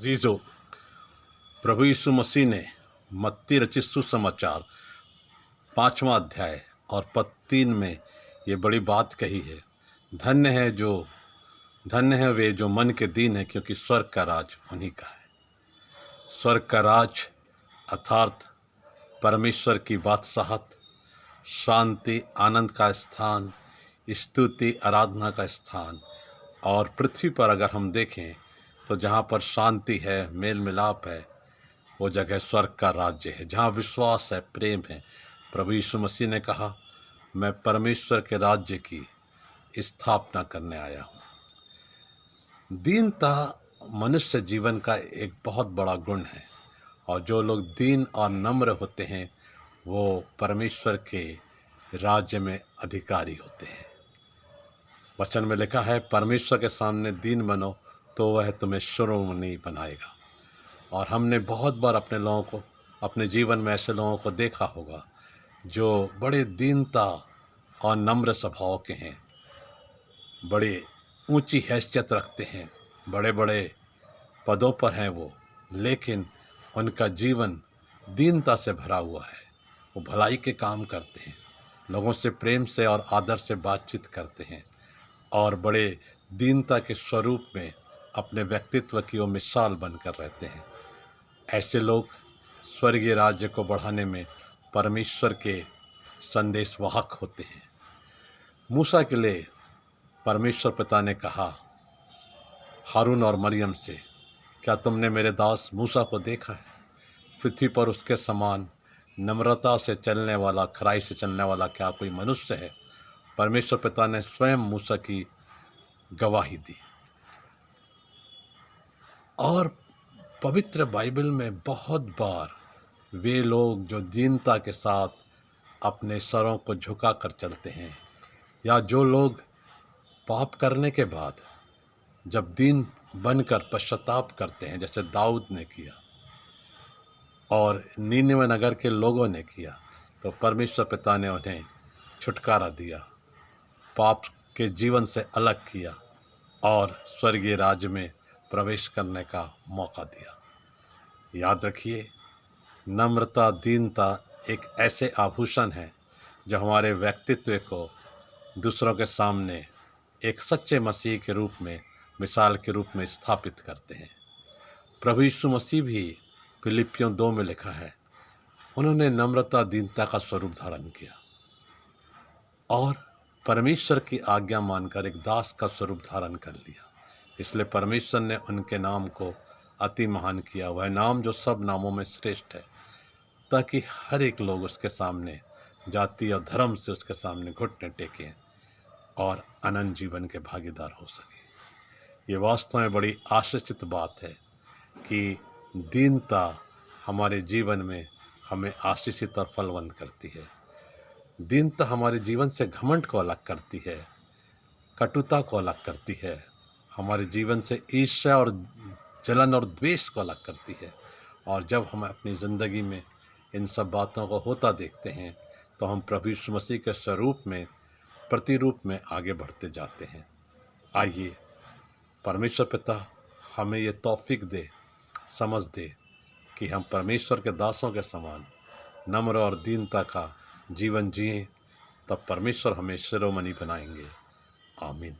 रीजो प्रभु यीशु मसीह ने मत्ती रचित सुसमाचार 5वां अध्याय और पद 3 में ये बड़ी बात कही है। धन्य है वे जो मन के दीन है, क्योंकि स्वर्ग का राज उन्हीं का है। स्वर्ग का राज अर्थात परमेश्वर की बादशाहत, शांति, आनंद का स्थान, स्तुति, आराधना का स्थान। और पृथ्वी पर अगर हम देखें तो जहाँ पर शांति है, मेल मिलाप है, वो जगह स्वर्ग का राज्य है, जहाँ विश्वास है, प्रेम है। प्रभु यीशु मसीह ने कहा, मैं परमेश्वर के राज्य की स्थापना करने आया हूँ। दीनता मनुष्य जीवन का एक बहुत बड़ा गुण है, और जो लोग दीन और नम्र होते हैं वो परमेश्वर के राज्य में अधिकारी होते हैं। वचन में लिखा है, परमेश्वर के सामने दीन बनो तो वह तुम्हें शिरोमणि बनाएगा। और हमने बहुत बार अपने जीवन में ऐसे लोगों को देखा होगा जो बड़े दीनता और नम्र स्वभाव के हैं, बड़े ऊंची हैसियत रखते हैं, बड़े बड़े पदों पर हैं वो, लेकिन उनका जीवन दीनता से भरा हुआ है। वो भलाई के काम करते हैं, लोगों से प्रेम से और आदर से बातचीत करते हैं, और बड़े दीनता के स्वरूप में अपने व्यक्तित्व की वो मिसाल बनकर रहते हैं। ऐसे लोग स्वर्गीय राज्य को बढ़ाने में परमेश्वर के संदेशवाहक होते हैं। मूसा के लिए परमेश्वर पिता ने कहा हारून और मरियम से, क्या तुमने मेरे दास मूसा को देखा है? पृथ्वी पर उसके समान नम्रता से चलने वाला, खराई से चलने वाला क्या कोई मनुष्य है? परमेश्वर पिता ने स्वयं मूसा की गवाही दी। और पवित्र बाइबल में बहुत बार वे लोग जो दीनता के साथ अपने सरों को झुका कर चलते हैं, या जो लोग पाप करने के बाद जब दीन बनकर पश्चाताप करते हैं, जैसे दाऊद ने किया और नीनवे नगर के लोगों ने किया, तो परमेश्वर पिता ने उन्हें छुटकारा दिया, पाप के जीवन से अलग किया और स्वर्गीय राज्य में प्रवेश करने का मौका दिया। याद रखिए, नम्रता, दीनता एक ऐसे आभूषण है जो हमारे व्यक्तित्व को दूसरों के सामने एक सच्चे मसीह के रूप में, मिसाल के रूप में स्थापित करते हैं। प्रभु यीशु मसीह भी फिलिपियों 2 में लिखा है, उन्होंने नम्रता, दीनता का स्वरूप धारण किया और परमेश्वर की आज्ञा मानकर एक दास का स्वरूप धारण कर लिया। इसलिए परमेश्वर ने उनके नाम को अति महान किया, वह नाम जो सब नामों में श्रेष्ठ है, ताकि हर एक लोग उसके सामने, जाति और धर्म से उसके सामने घुटने टेकें और अनंत जीवन के भागीदार हो सके। ये वास्तव में बड़ी आश्चर्यचकित बात है कि दीनता हमारे जीवन में हमें आशीषित और फलवंत करती है। दीनता हमारे जीवन से घमंड को अलग करती है, कटुता को अलग करती है, हमारे जीवन से ईर्ष्या और जलन और द्वेष को अलग करती है। और जब हम अपनी ज़िंदगी में इन सब बातों को होता देखते हैं तो हम प्रभु यीशु मसीह के स्वरूप में, प्रतिरूप में आगे बढ़ते जाते हैं। आइए परमेश्वर पिता हमें ये तौफीक दे, समझ दे कि हम परमेश्वर के दासों के समान नम्र और दीनता का जीवन जिएं, तब परमेश्वर हमें शिरोमणि बनाएंगे। आमीन।